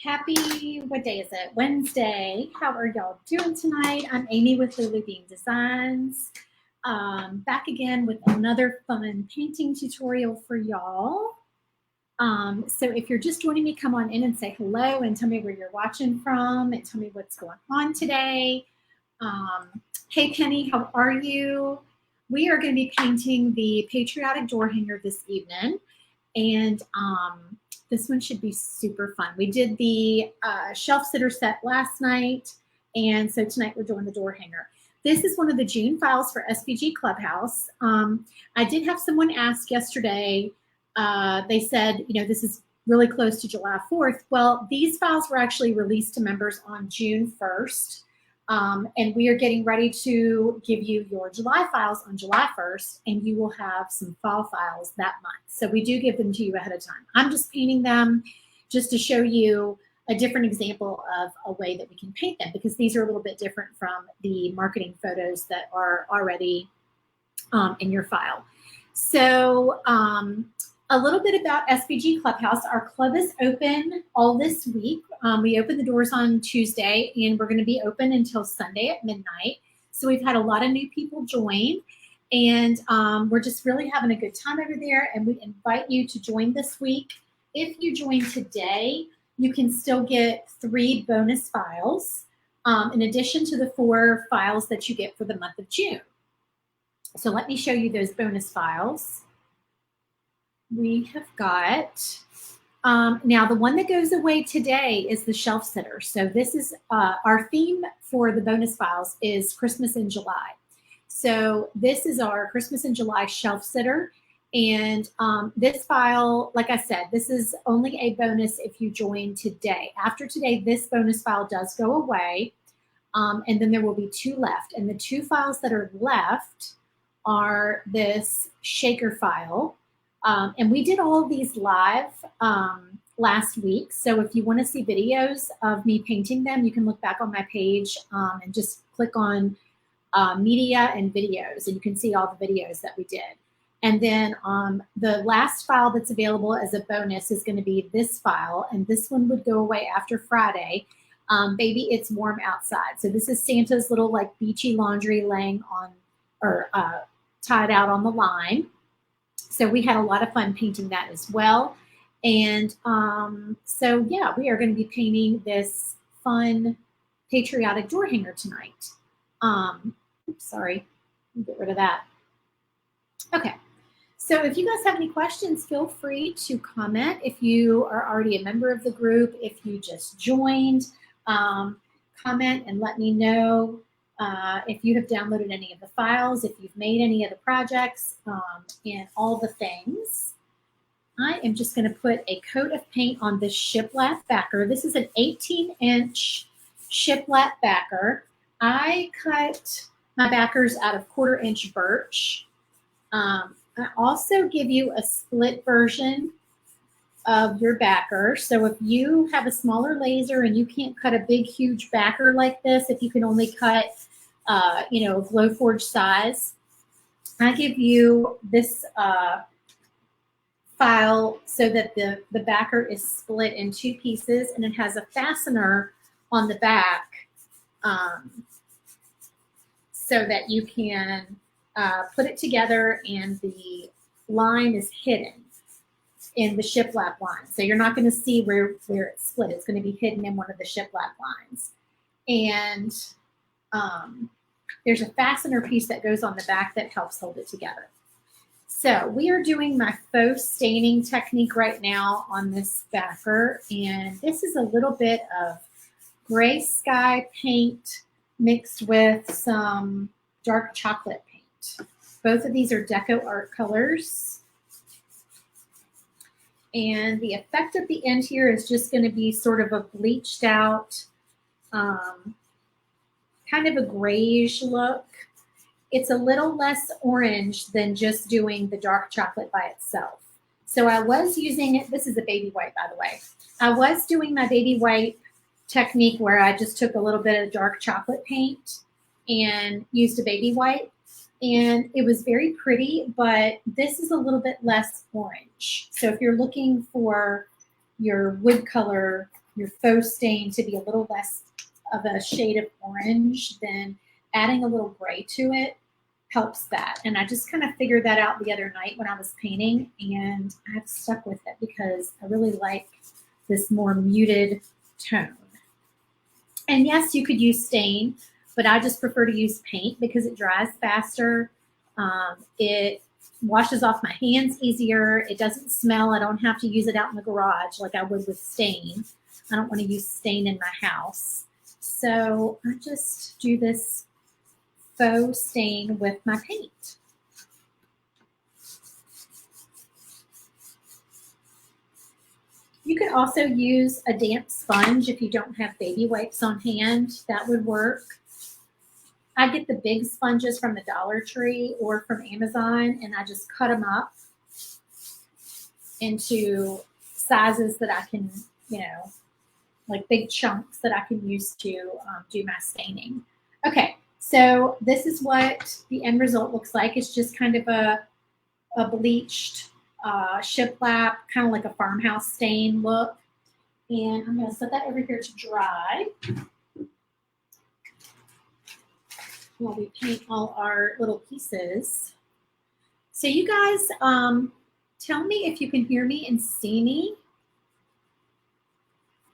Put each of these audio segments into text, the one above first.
Happy, what day is it? Wednesday. How are y'all doing tonight? I'm Amy with Lulu Bean Designs. Back again with another fun painting tutorial for y'all. So if you're just joining me, come on in and say hello and tell me where you're watching from and tell me what's going on today. Hey Penny, how are you? We are going to be painting the patriotic door hanger this evening. And this one should be super fun. We did the shelf sitter set last night, and so tonight we're doing the door hanger. This is one of the June files for SVG Clubhouse. I did have someone ask yesterday, they said, you know, this is really close to July 4th. Well, these files were actually released to members on June 1st. And we are getting ready to give you your July files on July 1st, and you will have some fall files that month. So we do give them to you ahead of time. I'm just painting them just to show you a different example of a way that we can paint them, because these are a little bit different from the marketing photos that are already in your file. So a little bit about SVG Clubhouse. Our club is open all this week. We open the doors on Tuesday, and we're going to be open until Sunday at midnight. So we've had a lot of new people join, and we're just really having a good time over there, and we invite you to join this week. If you join today, you can still get 3 bonus files in addition to the 4 files that you get for the month of June. So let me show you those bonus files. We have got, now the one that goes away today is the shelf sitter. So this is our theme for the bonus files is Christmas in July. So this is our Christmas in July shelf sitter. And this file, like I said, this is only a bonus if you join today. After today, this bonus file does go away. And then there will be 2 left. And the 2 files that are left are this shaker file. And we did all of these live last week. So if you want to see videos of me painting them, you can look back on my page and just click on media and videos, and you can see all the videos that we did. And then the last file that's available as a bonus is going to be this file, and this one would go away after Friday. Baby, It's Warm Outside. So this is Santa's little like beachy laundry laying on, or tied out on the line. So we had a lot of fun painting that as well. And so, yeah, we are going to be painting this fun patriotic door hanger tonight. Oops, sorry, get rid of that. Okay, so if you guys have any questions, feel free to comment. If you are already a member of the group, if you just joined, comment and let me know. If you have downloaded any of the files, if you've made any of the projects, and all the things. I am just going to put a coat of paint on this shiplap backer. This is an 18-inch shiplap backer. I cut my backers out of 1/4-inch birch. I also give you a split version of your backer. So if you have a smaller laser and you can't cut a big, huge backer like this, if you can only cut you know, Glowforge size, I give you this file so that the backer is split in 2 pieces, and it has a fastener on the back so that you can put it together, and the line is hidden in the shiplap line. So you're not going to see where it's split. It's going to be hidden in one of the shiplap lines. And there's a fastener piece that goes on the back that helps hold it together. So we are doing my faux staining technique right now on this backer, and this is a little bit of gray sky paint mixed with some dark chocolate paint. Both of these are Deco Art colors. And the effect at the end here is just going to be sort of a bleached out, kind of a grayish look. It's a little less orange than just doing the dark chocolate by itself. So I was using it, this is a baby white, by the way. I was doing my baby white technique where I just took a little bit of dark chocolate paint and used a baby white. And it was very pretty, but this is a little bit less orange. So if you're looking for your wood color your faux stain to be a little less of a shade of orange, then adding a little gray to it helps that. And I just kind of figured that out the other night when I was painting, and I've stuck with it because I really like this more muted tone. And yes, you could use stain, but I just prefer to use paint because it dries faster. It washes off my hands easier. It doesn't smell. I don't have to use it out in the garage like I would with stain. I don't want to use stain in my house. So I just do this faux stain with my paint. You could also use a damp sponge if you don't have baby wipes on hand. That would work. I get the big sponges from the Dollar Tree or from Amazon, and I just cut them up into sizes that I can, like big chunks that I can use to do my staining. Okay, so this is what the end result looks like. It's just kind of a bleached shiplap, kind of like a farmhouse stain look. And I'm going to set that over here to dry while we paint all our little pieces. So you guys, tell me if you can hear me and see me,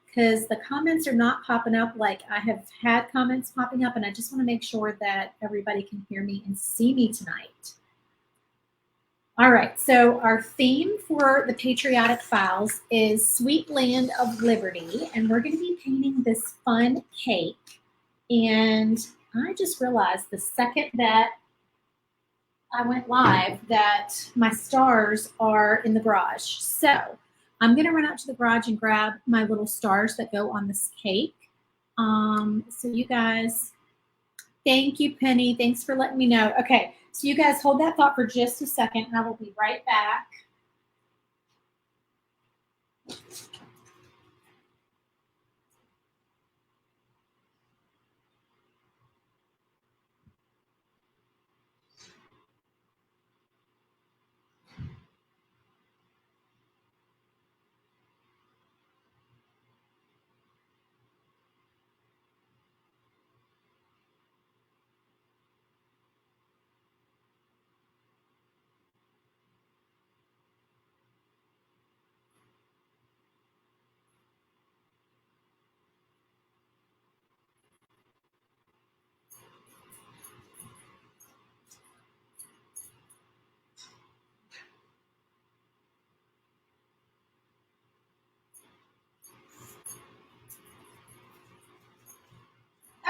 because the comments are not popping up like I have had comments popping up, and I just want to make sure that everybody can hear me and see me tonight. All right, so our theme for the Patriotic Files is Sweet Land of Liberty, and we're going to be painting this fun cake. And I just realized the second that I went live that my stars are in the garage. So I'm going to run out to the garage and grab my little stars that go on this cake. So you guys, thank you, Penny. Thanks for letting me know. Okay, so you guys hold that thought for just a second, and I will be right back.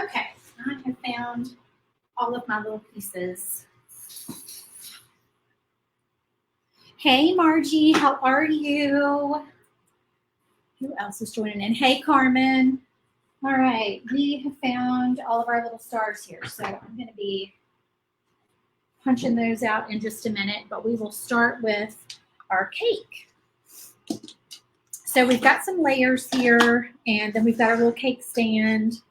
Okay, I have found all of my little pieces. Hey, Margie, how are you? Who else is joining in? Hey, Carmen. All right, we have found all of our little stars here. So I'm going to be punching those out in just a minute, but we will start with our cake. So we've got some layers here, and then we've got our little cake stand.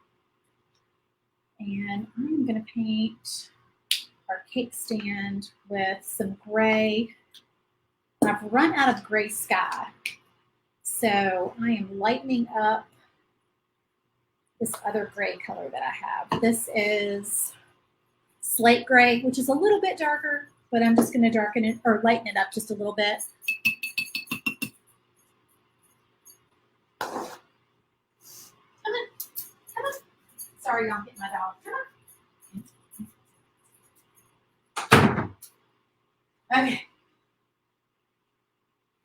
And I'm going to paint our cake stand with some gray. I've run out of gray sky, so I am lightening up this other gray color that I have. This is slate gray, which is a little bit darker, but I'm just going to darken it or lighten it up just a little bit. Come on, come on. Sorry, I'm getting my dog. Come on. Okay.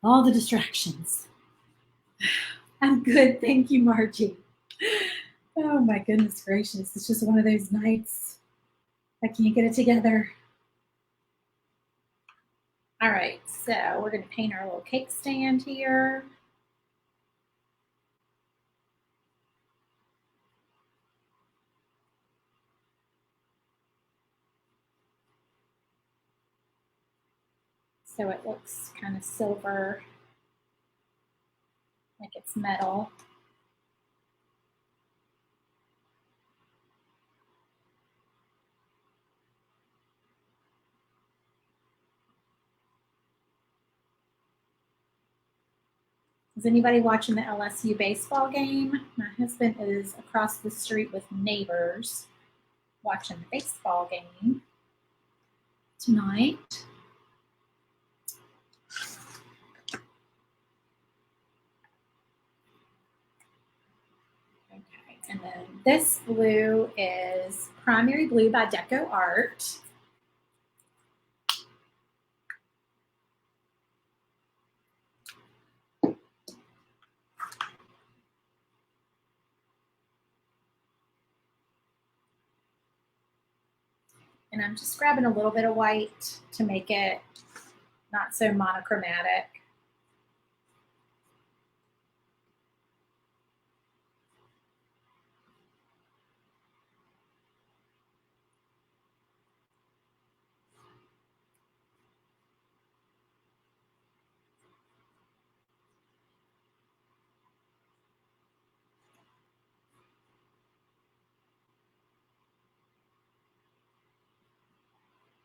All the distractions. I'm good. Thank you, Margie. Oh my goodness gracious. It's just one of those nights. I can't get it together. All right, so we're going to paint our little cake stand here. So it looks kind of silver, like it's metal. Is anybody watching the LSU baseball game? My husband is across the street with neighbors watching the baseball game tonight. Okay, and then this blue is Primary Blue by Deco Art. And I'm just grabbing a little bit of white to make it not so monochromatic.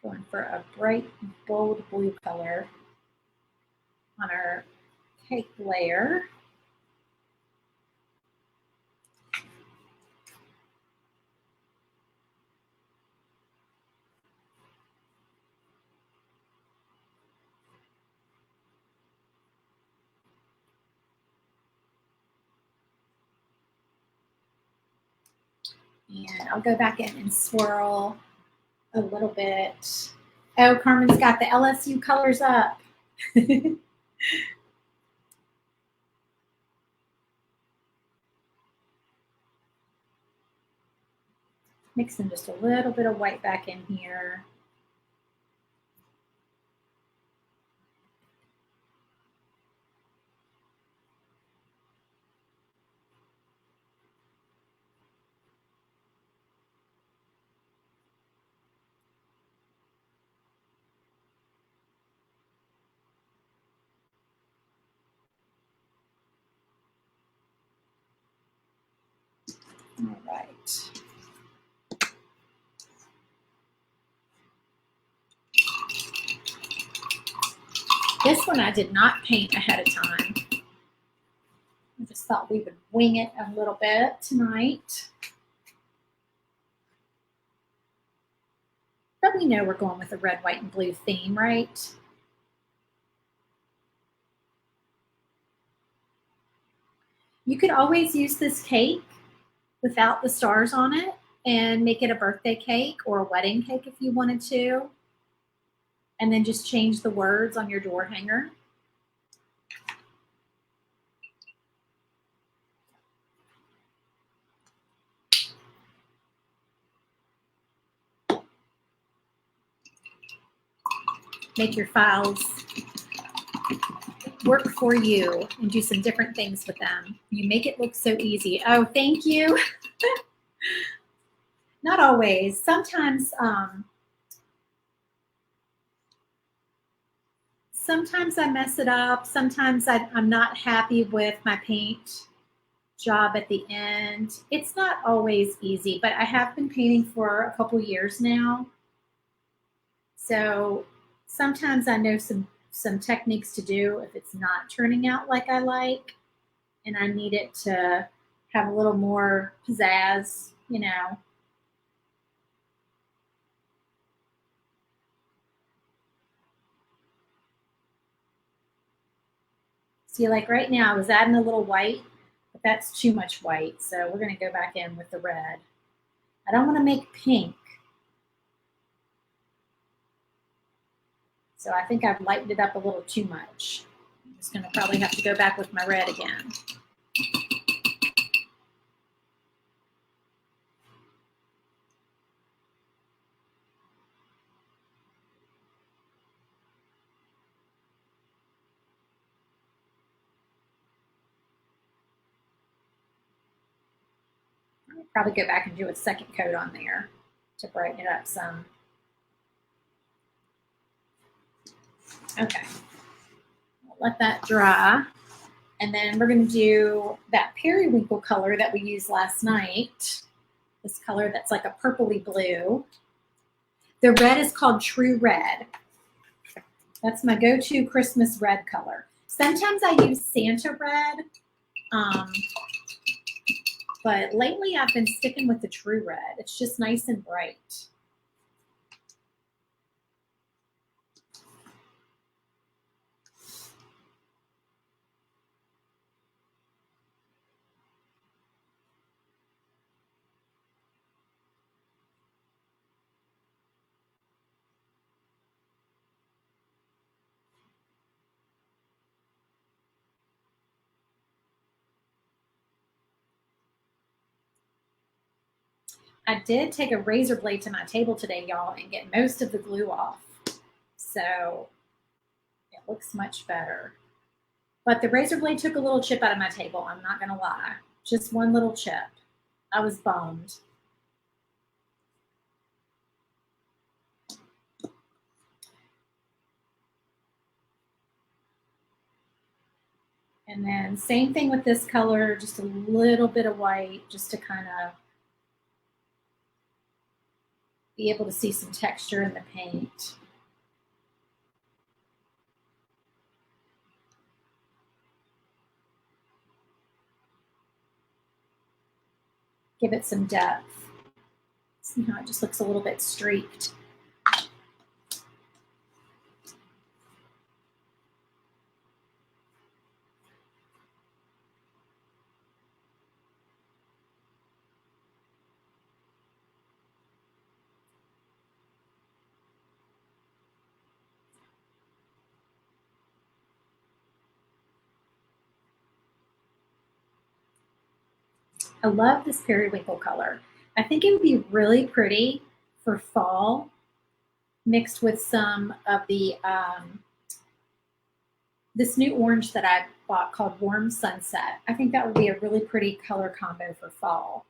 Going for a bright, bold blue color on our cake layer. And I'll go back in and swirl a little bit. Oh, Carmen's got the LSU colors up. Mixing just a little bit of white back in here. All right. This one I did not paint ahead of time. I just thought we would wing it a little bit tonight. But we know we're going with a red, white, and blue theme, right? You could always use this cake without the stars on it and make it a birthday cake or a wedding cake if you wanted to. And then just change the words on your door hanger. Make your files work for you and do some different things with them. You make it look so easy. Oh, thank you. Not always. Sometimes I mess it up. Sometimes I'm not happy with my paint job at the end. It's not always easy, but I have been painting for a couple years now. So sometimes I know some techniques to do if it's not turning out like I like and I need it to have a little more pizzazz, you know. See, like right now I was adding a little white, but that's too much white. So we're going to go back in with the red. I don't want to make pink. So I think I've lightened it up a little too much. I'm just going to probably have to go back with my red again. I'll probably go back and do a second coat on there to brighten it up some. Okay, let that dry. And then we're going to do that periwinkle color that we used last night. This color that's like a purpley blue. The red is called True Red. That's my go-to Christmas red color. Sometimes I use Santa red, but lately I've been sticking with the True Red. It's just nice and bright. I did take a razor blade to my table today, y'all, and get most of the glue off. So it looks much better. But the razor blade took a little chip out of my table, I'm not gonna lie. Just one little chip. I was bummed. And then same thing with this color, just a little bit of white just to kind of be able to see some texture in the paint. Give it some depth. See how it just looks a little bit streaked. I love this periwinkle color. I think it would be really pretty for fall mixed with some of the this new orange that I bought called Warm Sunset. I think that would be a really pretty color combo for fall.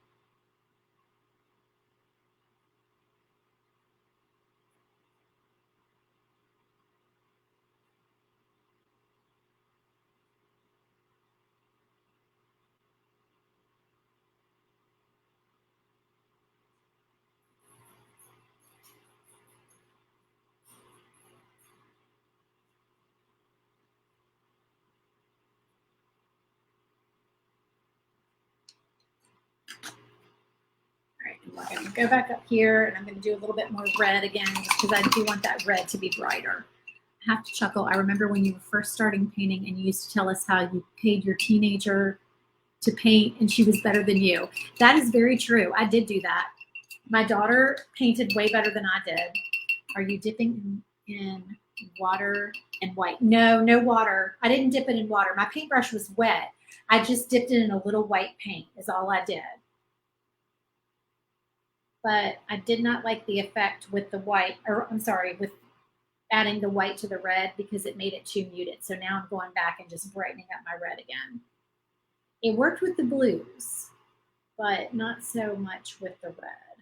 I'm going to go back up here and I'm going to do a little bit more red again just because I do want that red to be brighter. I have to chuckle. I remember when you were first starting painting and you used to tell us how you paid your teenager to paint and she was better than you. That is very true. I did do that. My daughter painted way better than I did. Are you dipping in water and white? No, no water. I didn't dip it in water. My paintbrush was wet. I just dipped it in a little white paint is all I did. But I did not like the effect with the white, or I'm sorry, with adding the white to the red because it made it too muted. So now I'm going back and just brightening up my red again. It worked with the blues, but not so much with the red.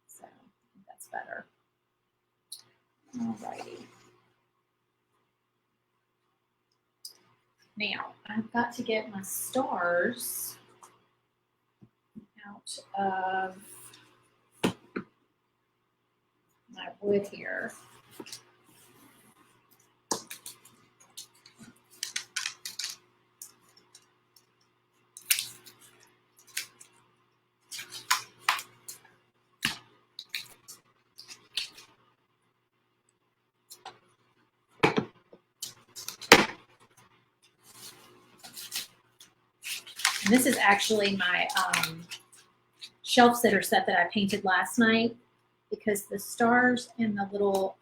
So I think that's better. Alrighty. Now I've got to get my stars out of my wood here. And this is actually my shelf sitter set that I painted last night because the stars and the little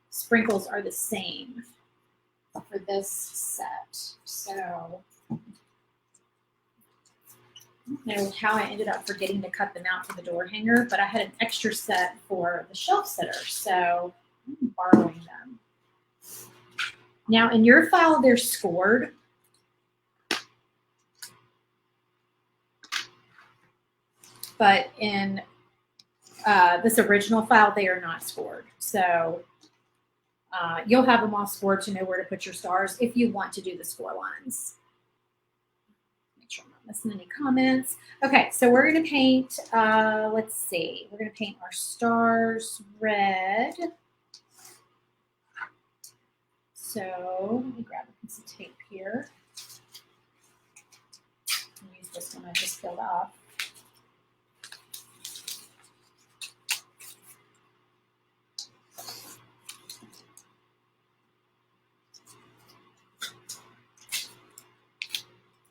sprinkles are the same for this set. So I don't know how I ended up forgetting to cut them out for the door hanger, but I had an extra set for the shelf sitter, so I'm borrowing them. Now in your file, they're scored. But in this original file, they are not scored. So you'll have them all scored to know where to put your stars if you want to do the score lines. Make sure I'm not missing any comments. Okay, so we're going to paint, let's see, we're going to paint our stars red. So let me grab a piece of tape here. I'll use this one I just peeled off.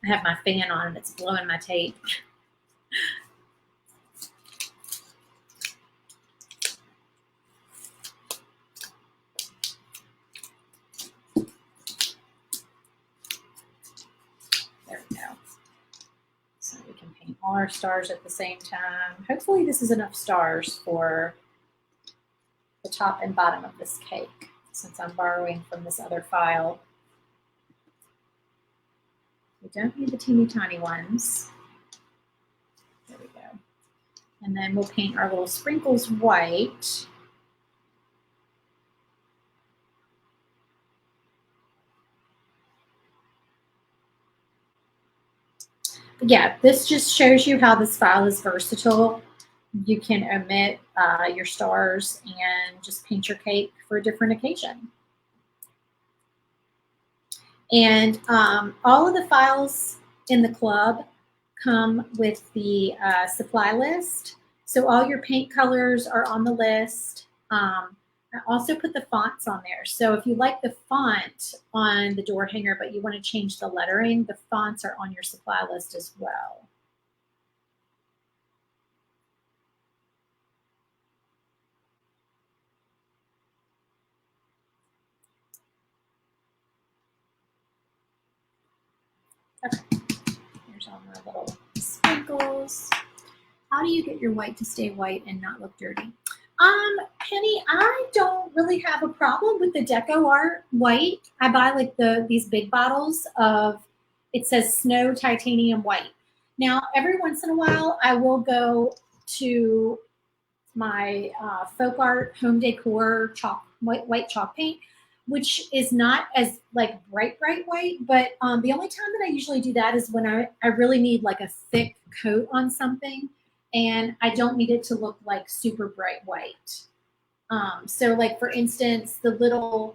I have my fan on and it's blowing my tape. There we go. So we can paint all our stars at the same time. Hopefully this is enough stars for the top and bottom of this cake, since I'm borrowing from this other file. We don't need the teeny tiny ones. There we go. And then we'll paint our little sprinkles white. Yeah, this just shows you how this file is versatile. You can omit your stars and just paint your cake for a different occasion. And all of the files in the club come with the supply list. So all your paint colors are on the list. I also put the fonts on there. So if you like the font on the door hanger, but you want to change the lettering, the fonts are on your supply list as well. Okay, here's all my little sprinkles. How do you get your white to stay white and not look dirty? Penny, I don't really have a problem with the Deco Art white. I buy like these big bottles of, it says Snow Titanium White. Now, every once in a while, I will go to my Folk Art Home Decor white chalk paint, which is not as like bright white, but the only time that I usually do that is when I really need like a thick coat on something and I don't need it to look like super bright white. So like for instance, the little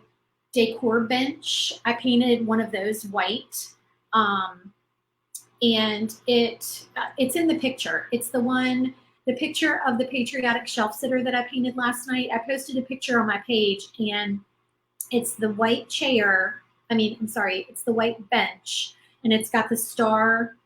decor bench, I painted one of those white. And it's in the picture. It's the picture of the patriotic shelf sitter that I painted last night. I posted a picture on my page and it's the white chair. It's the white bench and it's got the star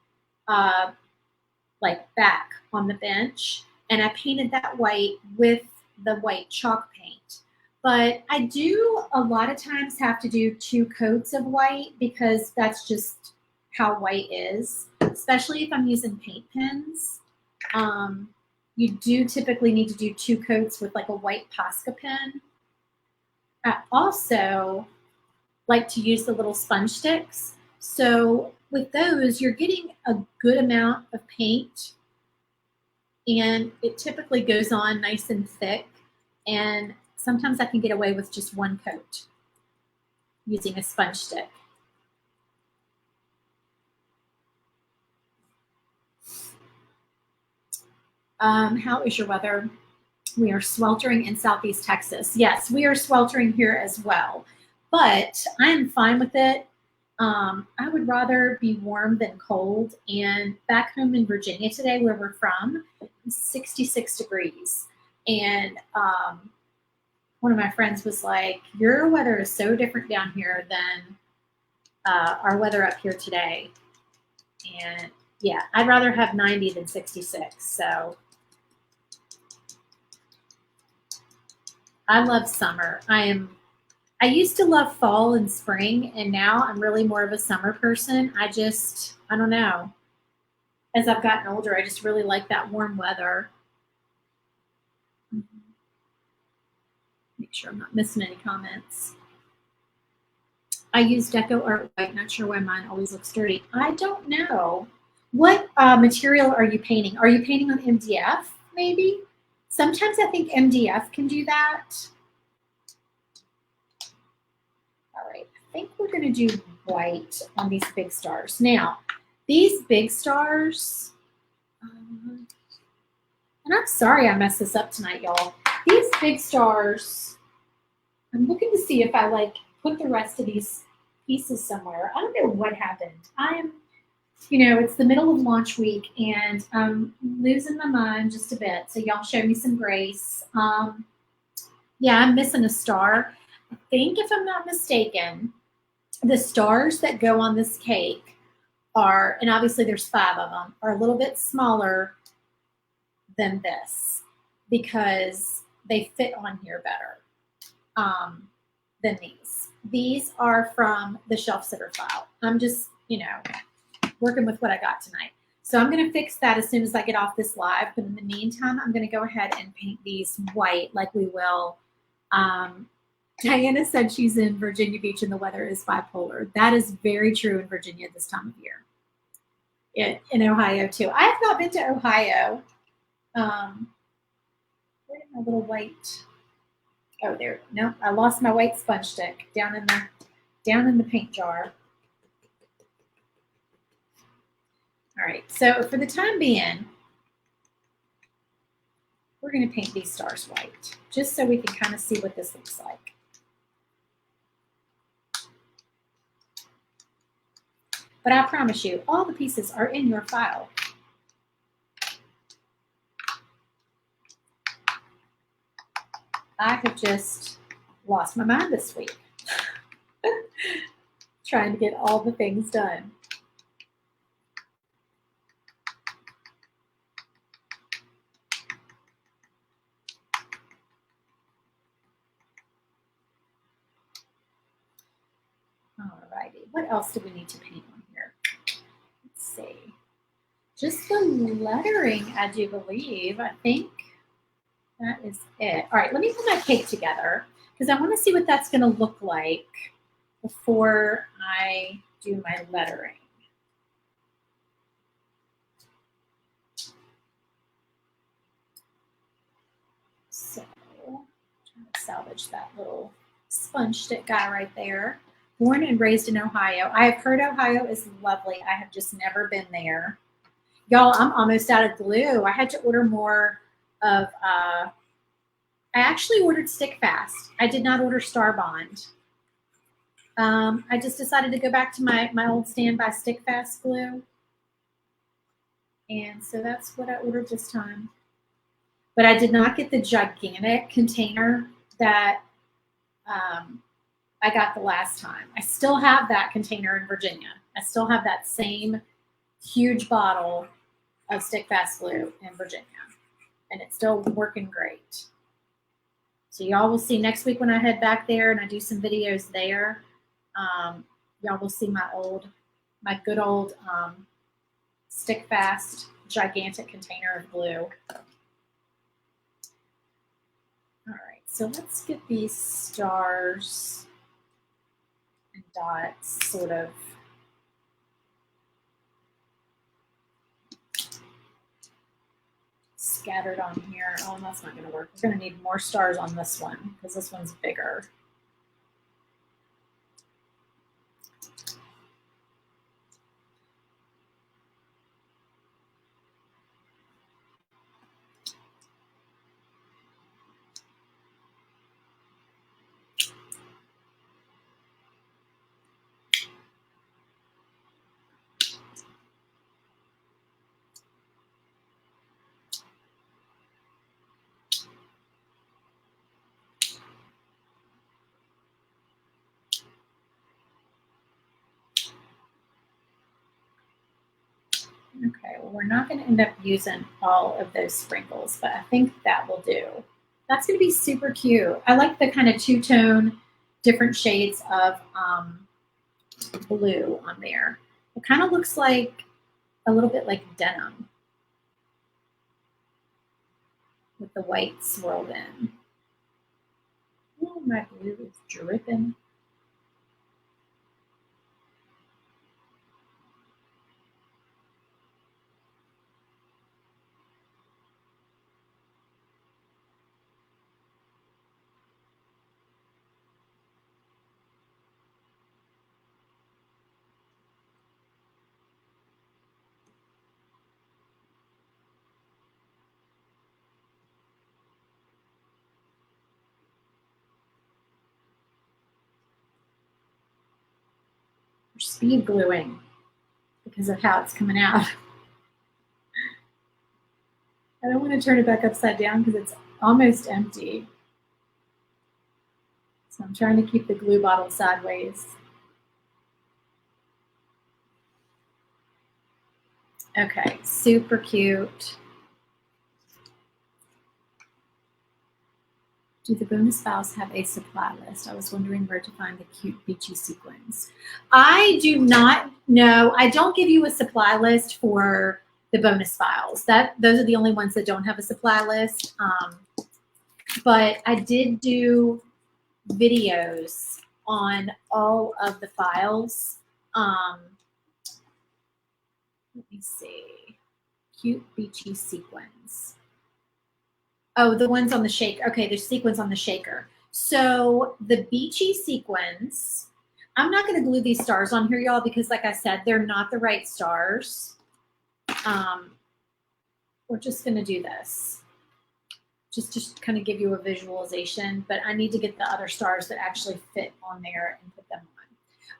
like back on the bench. And I painted that white with the white chalk paint. But I do a lot of times have to do 2 coats of white because that's just how white is, especially if I'm using paint pens. You do typically need to do 2 coats with like a white Posca pen. I also like to use the little sponge sticks. So with those, you're getting a good amount of paint and it typically goes on nice and thick. And sometimes I can get away with just 1 coat using a sponge stick. How is your weather? We are sweltering in Southeast Texas. Yes, we are sweltering here as well, but I am fine with it. I would rather be warm than cold. And back home in Virginia today, where we're from, it's 66 degrees. And one of my friends was like, your weather is so different down here than our weather up here today. And yeah, I'd rather have 90 than 66. So I love summer. I used to love fall and spring, and now I'm really more of a summer person. I don't know. As I've gotten older, I just really like that warm weather. Make sure I'm not missing any comments. I use Deco Art White. Not sure why mine always looks dirty. I don't know. What material are you painting? Are you painting on MDF, maybe? Sometimes I think MDF can do that. All right, I think we're going to do white on these big stars. Now, these big stars, and I'm sorry I messed this up tonight, y'all. These big stars, I'm looking to see if I like put the rest of these pieces somewhere. I don't know what happened. It's the middle of launch week and I'm losing my mind just a bit. So y'all show me some grace. Yeah, I'm missing a star. I think if I'm not mistaken, the stars that go on this cake are, and obviously there's 5 of them, are a little bit smaller than this because they fit on here better than these. These are from the shelf sitter file. I'm just, working with what I got tonight. So I'm going to fix that as soon as I get off this live. But in the meantime, I'm going to go ahead and paint these white like we will. Diana said she's in Virginia Beach and the weather is bipolar. That is very true in Virginia this time of year. In Ohio too. I have not been to Ohio. Where did my little white? Oh, there. No, I lost my white sponge stick down in the paint jar. All right. So for the time being, we're going to paint these stars white, just so we can kind of see what this looks like. But I promise you, all the pieces are in your file. I have just lost my mind this week trying to get all the things done. Alrighty, what else do we need to paint on here? Let's see. Just the lettering, I do believe. I think that is it. All right, let me put my cake together because I want to see what that's going to look like before I do my lettering. So, trying to salvage that little sponge stick guy right there. Born and raised in Ohio. I have heard Ohio is lovely. I have just never been there. Y'all, I'm almost out of glue. I had to order more of, I actually ordered Stick Fast. I did not order Star Bond. I just decided to go back to my old standby Stick Fast glue. And so that's what I ordered this time. But I did not get the gigantic container that I got the last time. I still have that container in Virginia. I still have that same huge bottle of Stick Fast glue in Virginia. And it's still working great. So y'all will see next week when I head back there and I do some videos there. Y'all will see my good old Stick Fast gigantic container of glue. All right, so let's get these stars and dots sort of scattered on here. Oh, that's not going to work. We're going to need more stars on this one because this one's bigger. Okay, well, we're not going to end up using all of those sprinkles, but I think that will do. That's going to be super cute. I like the kind of two-tone, different shades of blue on there. It kind of looks like a little bit like denim with the white swirled in. Oh, my blue is dripping. speed gluing because of how it's coming out. I don't want to turn it back upside down because it's almost empty. So I'm trying to keep the glue bottle sideways. Okay, super cute. Do the bonus files have a supply list? I was wondering where to find the cute beachy sequins. I do not know. I don't give you a supply list for the bonus files. Those are the only ones that don't have a supply list. But I did do videos on all of the files. Let me see. Cute beachy sequins. Oh, the ones on the shaker. Okay, there's sequins on the shaker. So the beachy sequins, I'm not going to glue these stars on here, y'all, because like I said, they're not the right stars. We're just going to do this. Just kind of give you a visualization, but I need to get the other stars that actually fit on there and put them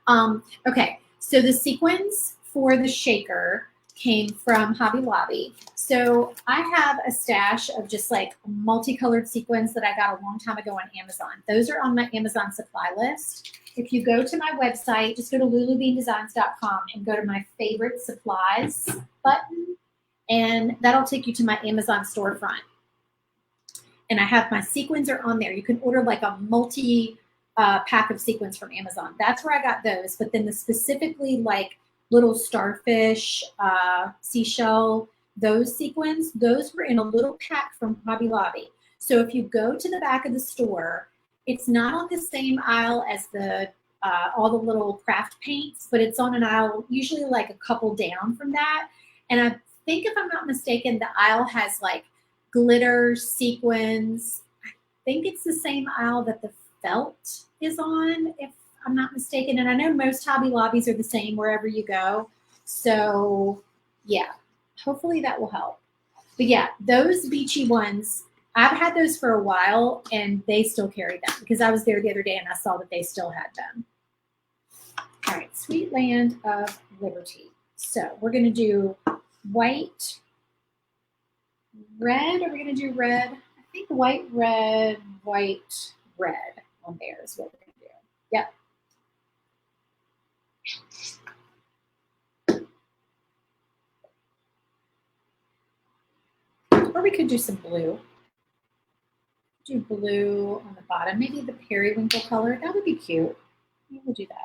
on. Okay, so the sequins for the shaker came from Hobby Lobby. So I have a stash of just like multicolored sequins that I got a long time ago on Amazon. Those are on my Amazon supply list. If you go to my website, just go to lulubeandesigns.com and go to my favorite supplies button, and that'll take you to my Amazon storefront. And I have my sequins are on there. You can order like a multi pack of sequins from Amazon. That's where I got those. But then the specifically like little starfish, seashell, those sequins, those were in a little pack from Hobby Lobby. So if you go to the back of the store, it's not on the same aisle as the all the little craft paints, but it's on an aisle usually like a couple down from that. And I think if I'm not mistaken, the aisle has like glitter, sequins. I think it's the same aisle that the felt is on, if I'm not mistaken. And I know most Hobby Lobbies are the same wherever you go. So yeah, hopefully that will help. But yeah, those beachy ones, I've had those for a while and they still carry them because I was there the other day and I saw that they still had them. All right, Sweet Land of Liberty. So we're going to do white, red. Are we going to do red? I think white, red on there is what we're going to do. Yep. Or we could do some blue. Do blue on the bottom. Maybe the periwinkle color. That would be cute. Maybe we'll do that.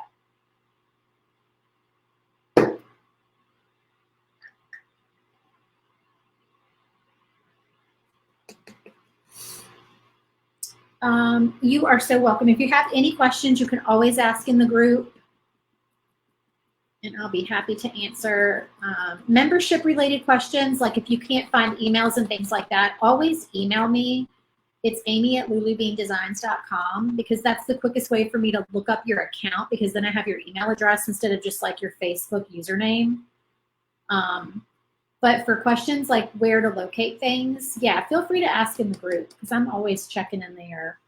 You are so welcome. If you have any questions, you can always ask in the group, and I'll be happy to answer. Membership related questions, like if you can't find emails and things like that, always email me. It's amy@lulubeandesigns.com because that's the quickest way for me to look up your account, because then I have your email address instead of just like your Facebook username. But for questions like where to locate things, yeah, feel free to ask in the group because I'm always checking in there.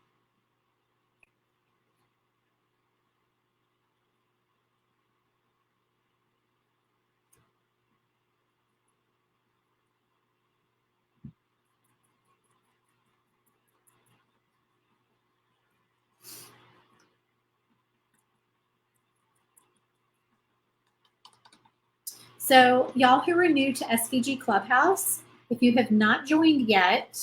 So y'all who are new to SVG Clubhouse, if you have not joined yet,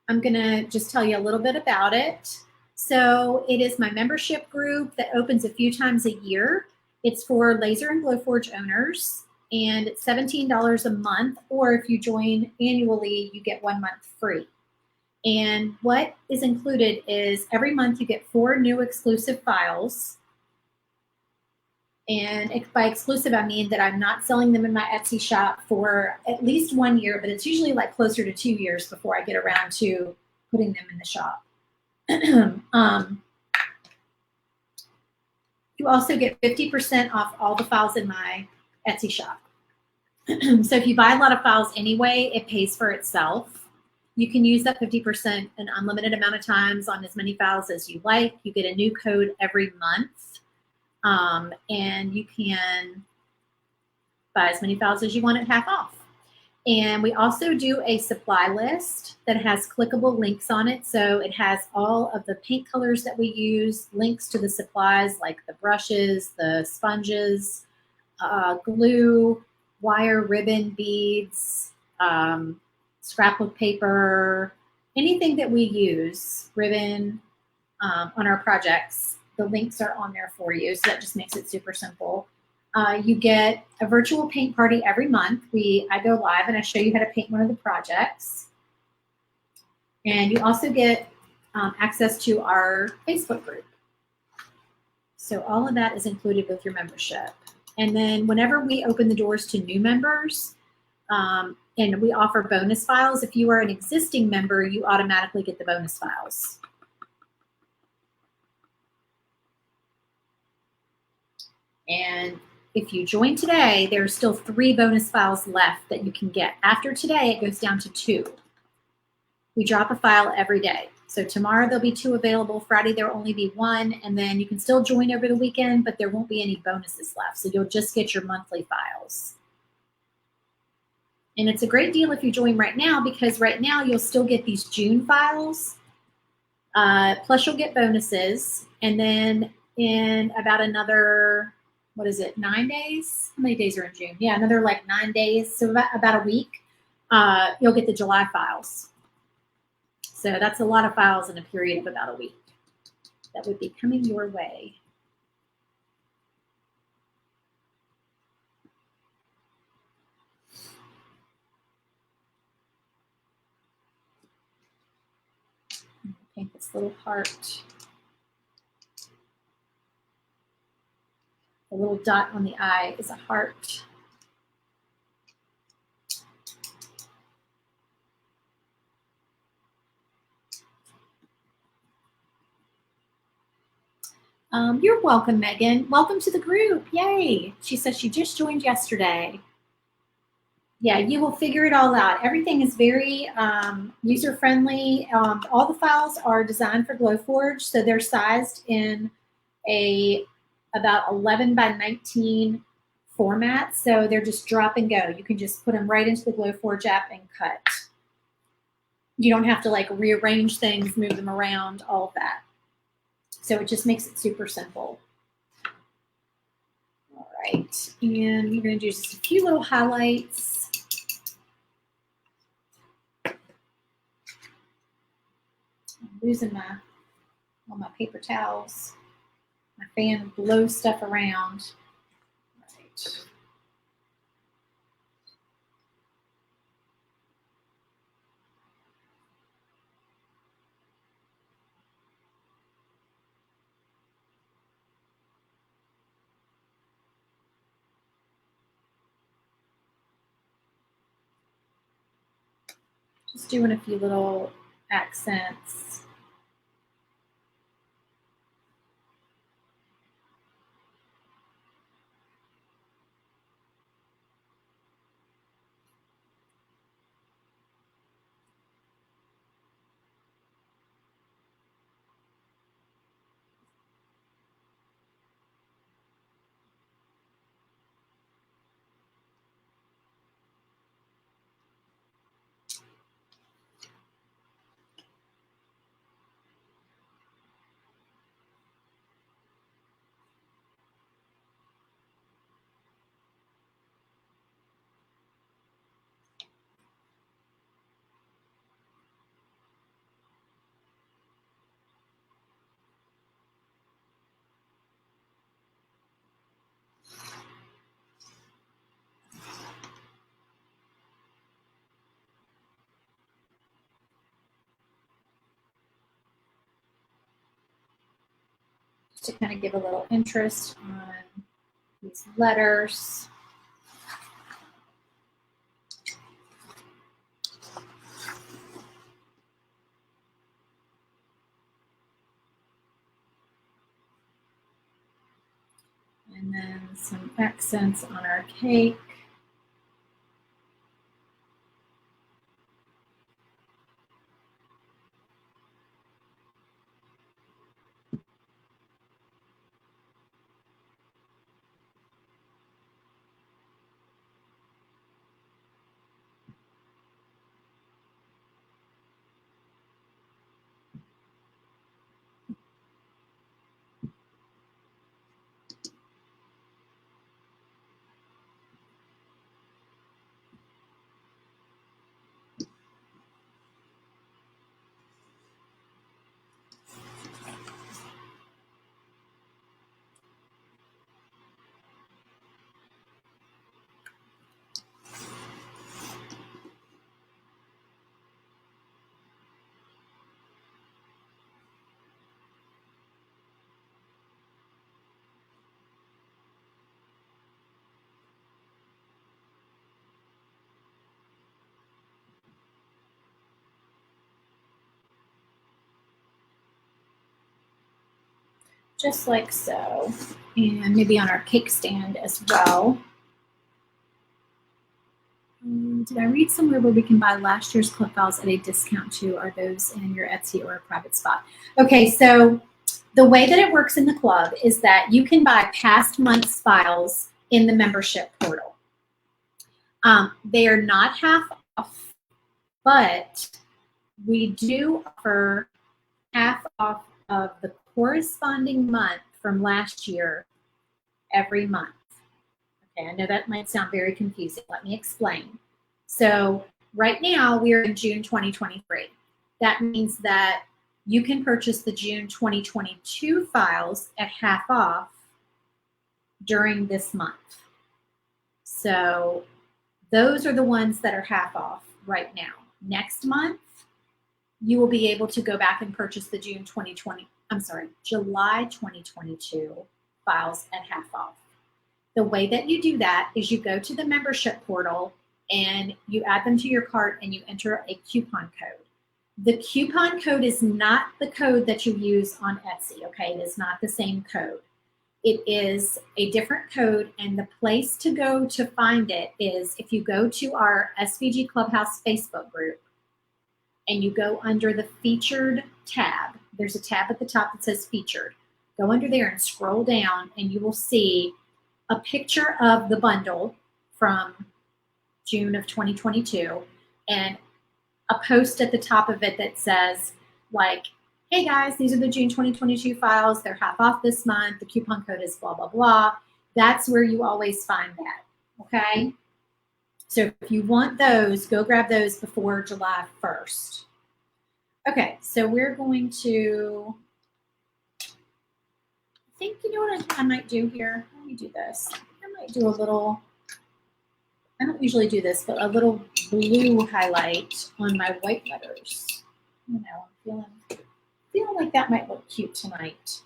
I'm going to just tell you a little bit about it. So it is my membership group that opens a few times a year. It's for Laser and Glowforge owners, and it's $17 a month, or if you join annually, you get 1 month free. And what is included is every month you get 4 new exclusive files. And by exclusive, I mean that I'm not selling them in my Etsy shop for at least 1 year, but it's usually like closer to 2 years before I get around to putting them in the shop. You also get 50% off all the files in my Etsy shop. So if you buy a lot of files anyway, it pays for itself. You can use that 50% an unlimited amount of times on as many files as you like. You get a new code every month. And you can buy as many files as you want at half off. And we also do a supply list that has clickable links on it. So it has all of the paint colors that we use, links to the supplies like the brushes, the sponges, glue, wire, ribbon, beads, scrapbook paper, anything that we use, ribbon, on our projects. The links are on there for you. So that just makes it super simple. You get a virtual paint party every month. I go live and I show you how to paint one of the projects. And you also get access to our Facebook group. So all of that is included with your membership. And then whenever we open the doors to new members, and we offer bonus files, if you are an existing member, you automatically get the bonus files. And if you join today, there are still 3 bonus files left that you can get. After today, it goes down to 2. We drop a file every day. So tomorrow there'll be 2 available. Friday there'll only be 1. And then you can still join over the weekend, but there won't be any bonuses left. So you'll just get your monthly files. And it's a great deal if you join right now, because right now you'll still get these June files. Plus you'll get bonuses. And then in about another, 9 days? How many days are in June? Yeah, another like 9 days. So about a week, you'll get the July files. So that's a lot of files in a period of about a week that would be coming your way. Paint this little heart. The little dot on the eye is a heart. You're welcome, Megan. Welcome to the group. Yay. She says she just joined yesterday. Yeah, you will figure it all out. Everything is very user-friendly. All the files are designed for Glowforge, so they're sized in about 11 by 19 format. So they're just drop and go. You can just put them right into the Glowforge app and cut. You don't have to like rearrange things, move them around, all of that. So it just makes it super simple. All right, and we're going to do just a few little highlights. I'm losing all my paper towels. My fan blows stuff around. All right. Just doing a few little accents. To kind of give a little interest on these letters. And then some accents on our cake. just like so. And maybe on our cake stand as well. Did I read somewhere where we can buy last year's club files at a discount too? Are those in your Etsy or a private spot? Okay, so the way that it works in the club is that you can buy past months files in the membership portal. They are not half off, but we do offer half off of the corresponding month from last year every month. Okay, I know that might sound very confusing. Let me explain. So right now we are in June 2023. That means that you can purchase the June 2022 files at half off during this month. So those are the ones that are half off right now. Next month, you will be able to go back and purchase the July 2022 files at half off. The way that you do that is you go to the membership portal and you add them to your cart and you enter a coupon code. The coupon code is not the code that you use on Etsy, okay? It is not the same code. It is a different code, and the place to go to find it is if you go to our SVG Clubhouse Facebook group and you go under the featured tab. There's a tab at the top that says featured. Go under there and scroll down and you will see a picture of the bundle from June of 2022 and a post at the top of it that says, like, hey guys, these are the June 2022 files. They're half off this month. The coupon code is blah, blah, blah. That's where you always find that, okay? So if you want those, go grab those before July 1st. Okay, so we're going to, I think, you know what I might do here? Let me do this. I might do a little, I don't usually do this, but a little blue highlight on my white letters. You know, I'm feeling like that might look cute tonight.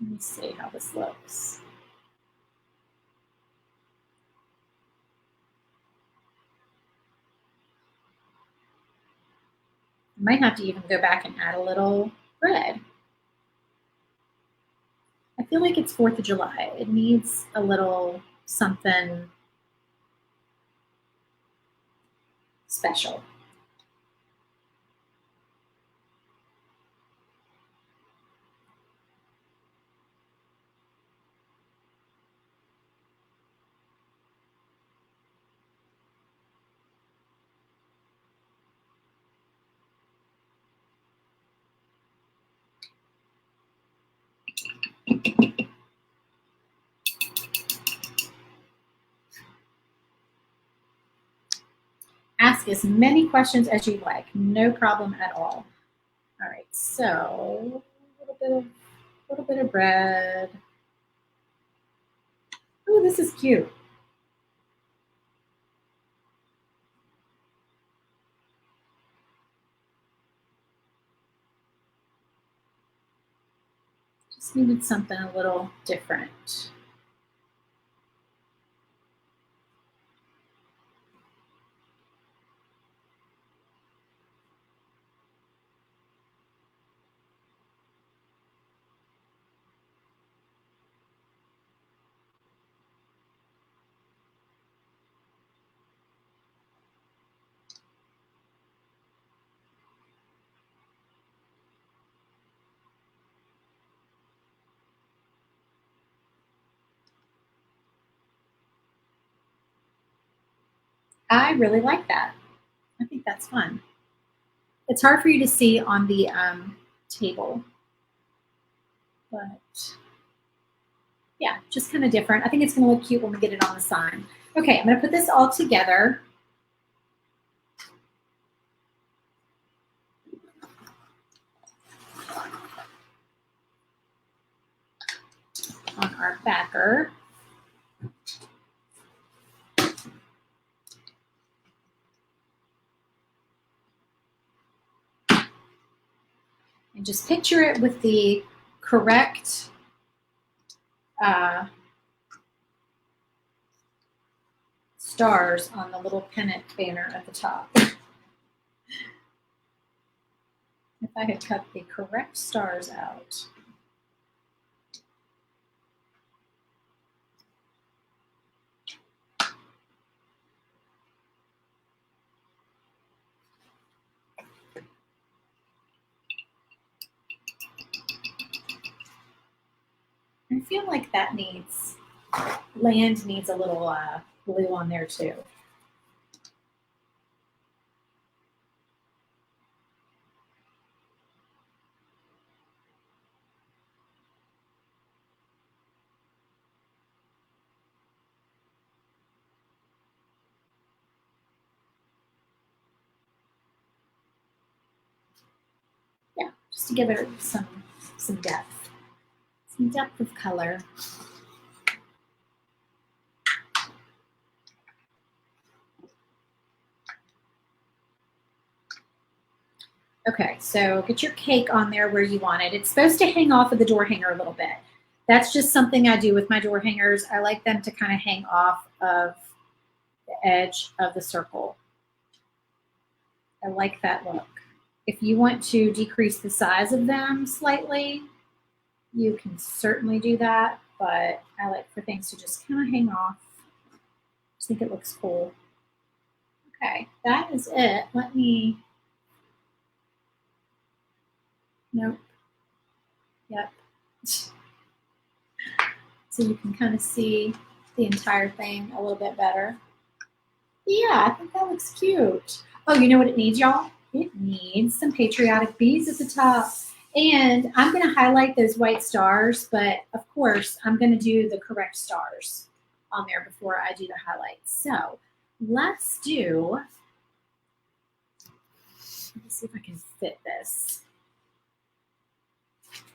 Let me see how this looks. I might have to even go back and add a little red. I feel like it's 4th of July. It needs a little something special. Ask as many questions as you like. No problem at all. All right, so a little bit of red. Oh, this is cute. Just needed something a little different. I really like that. I think that's fun. It's hard for you to see on the table, but yeah, just kind of different. I think it's going to look cute when we get it on the sign. Okay, I'm going to put this all together. On our backer. And just picture it with the correct stars on the little pennant banner at the top. If I had cut the correct stars out. I feel like that land needs a little blue on there too. Yeah, just to give it some depth. Some depth of color. Okay, so get your cake on there where you want it. It's supposed to hang off of the door hanger a little bit. That's just something I do with my door hangers. I like them to kind of hang off of the edge of the circle. I like that look. If you want to decrease the size of them slightly, you can certainly do that, but I like for things to just kind of hang off. I just think it looks cool. Okay, that is it. Let me, nope, yep. So you can kind of see the entire thing a little bit better. Yeah, I think that looks cute. Oh, you know what it needs, y'all? It needs some patriotic beads at the top. And I'm going to highlight those white stars, but of course, I'm going to do the correct stars on there before I do the highlights. So let's do, let me see if I can fit this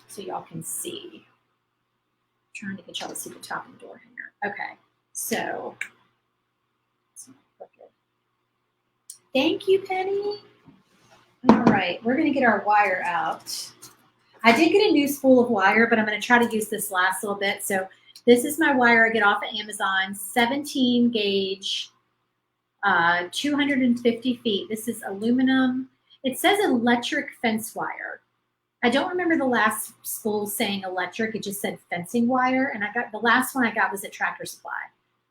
so y'all can see. I'm trying to get y'all to see the top of the door hanger. Okay, so thank you, Penny. All right, we're going to get our wire out. I did get a new spool of wire, but I'm going to try to use this last little bit. So this is my wire I get off of Amazon, 17 gauge, 250 feet. This is aluminum. It says electric fence wire. I don't remember the last spool saying electric. It just said fencing wire. And I got the last one I got was at Tractor Supply.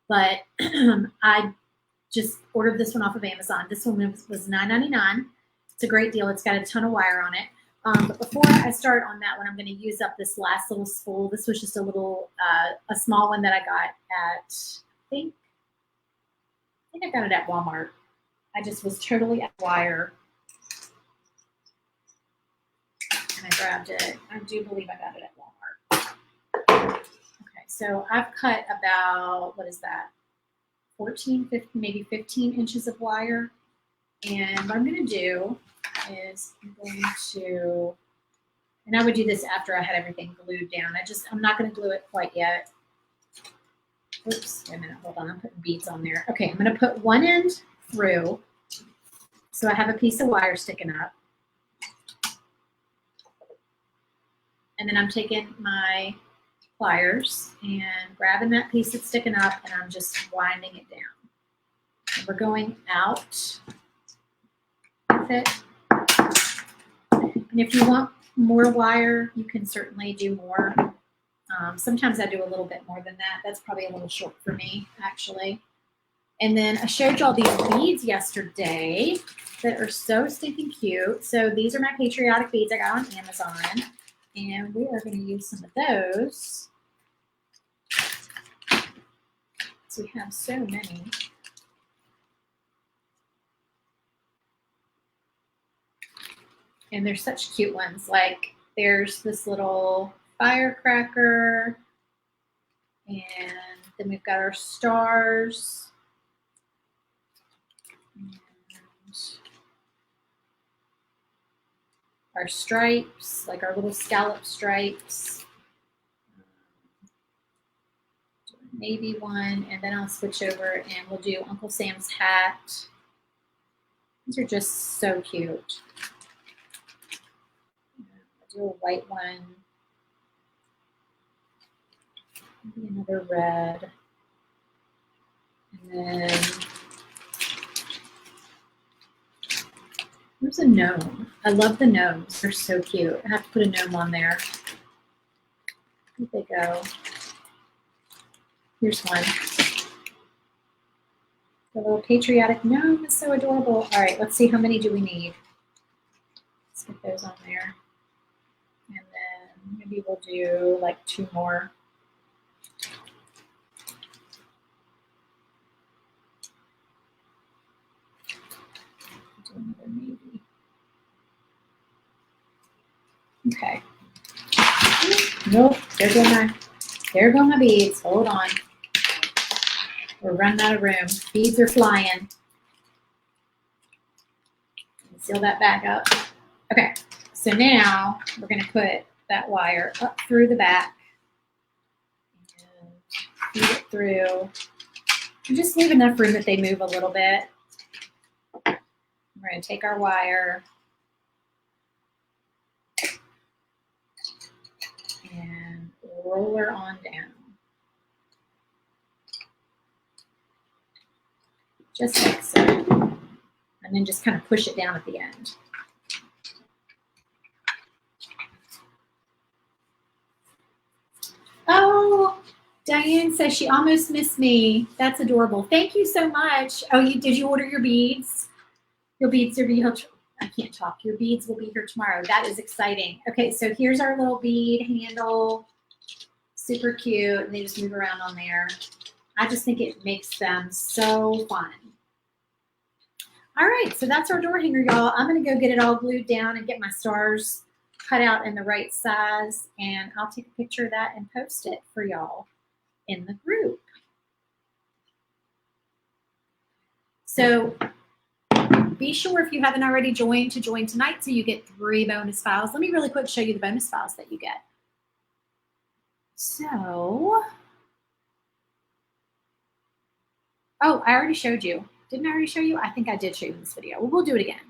But I just ordered this one off of Amazon. This one was $9.99. It's a great deal. It's got a ton of wire on it. But before I start on that one, I'm going to use up this last little spool. This was just a little, a small one that I got at, I think I got it at Walmart. I just was totally at wire. And I grabbed it. I do believe I got it at Walmart. Okay, so I've cut about, what is that? 14, 15, maybe 15 inches of wire. And what I'm going to do is I'm going to, and I would do this after I had everything glued down. I'm not going to glue it quite yet. Oops, wait a minute, hold on, I'm putting beads on there. Okay, I'm going to put one end through. So I have a piece of wire sticking up. And then I'm taking my pliers and grabbing that piece that's sticking up, and I'm just winding it down. And we're going out with it. And if you want more wire, you can certainly do more. Sometimes I do a little bit more than that. That's probably a little short for me, actually. And then I showed y'all these beads yesterday that are so stinking cute. So these are my patriotic beads I got on Amazon. And we are going to use some of those. So we have so many. And they're such cute ones. Like there's this little firecracker. And then we've got our stars. And our stripes, like our little scallop stripes. Navy one, and then I'll switch over and we'll do Uncle Sam's hat. These are just so cute. I'll do a white one. Maybe another red. And then there's a gnome. I love the gnomes. They're so cute. I have to put a gnome on there. Where'd they go? Here's one. The little patriotic gnome is so adorable. All right, let's see how many do we need. Let's get those on there. And then maybe we'll do like 2 more. Do another maybe. Okay. Nope, there go my beads. Hold on. We're running out of room. Beads are flying. Seal that back up. Okay, so now we're going to put that wire up through the back and feed it through. And just leave enough room that they move a little bit. We're going to take our wire and roll her on down. Just like so. And then just kind of push it down at the end. Oh, Diane says she almost missed me. That's adorable. Thank you so much. Oh, did you order your beads? Your beads will be here. I can't talk. Your beads will be here tomorrow. That is exciting. Okay, so here's our little bead handle. Super cute. And they just move around on there. I just think it makes them so fun. All right, so that's our door hanger, y'all. I'm going to go get it all glued down and get my stars cut out in the right size, and I'll take a picture of that and post it for y'all in the group. So be sure, if you haven't already joined, to join tonight so you get 3 bonus files. Let me really quick show you the bonus files that you get. So, oh, I already showed you. Didn't I already show you? I think I did show you in this video. Well, we'll do it again.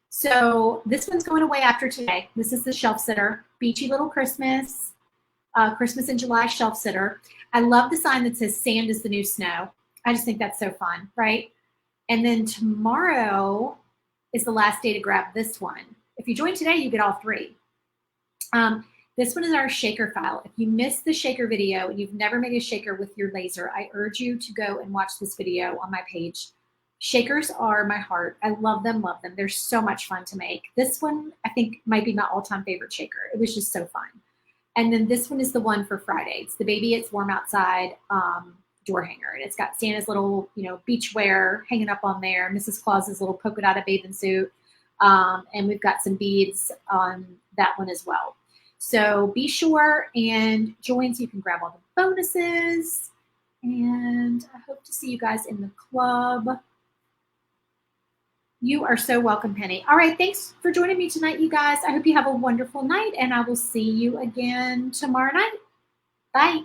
So this one's going away after today. This is the shelf sitter, Beachy Little Christmas, Christmas in July shelf sitter. I love the sign that says sand is the new snow. I just think that's so fun, right? And then tomorrow is the last day to grab this one. If you join today, you get all 3. This one is our shaker file. If you missed the shaker video and you've never made a shaker with your laser, I urge you to go and watch this video on my page. Shakers are my heart. I love them, love them. They're so much fun to make. This one, I think, might be my all-time favorite shaker. It was just so fun. And then this one is the one for Friday. It's the Baby It's Warm Outside door hanger. And it's got Santa's little, beach wear hanging up on there, Mrs. Claus's little polka dotted bathing suit. And we've got some beads on that one as well. So be sure and join so you can grab all the bonuses. And I hope to see you guys in the club. You are so welcome, Penny. All right, thanks for joining me tonight, you guys. I hope you have a wonderful night, and I will see you again tomorrow night. Bye.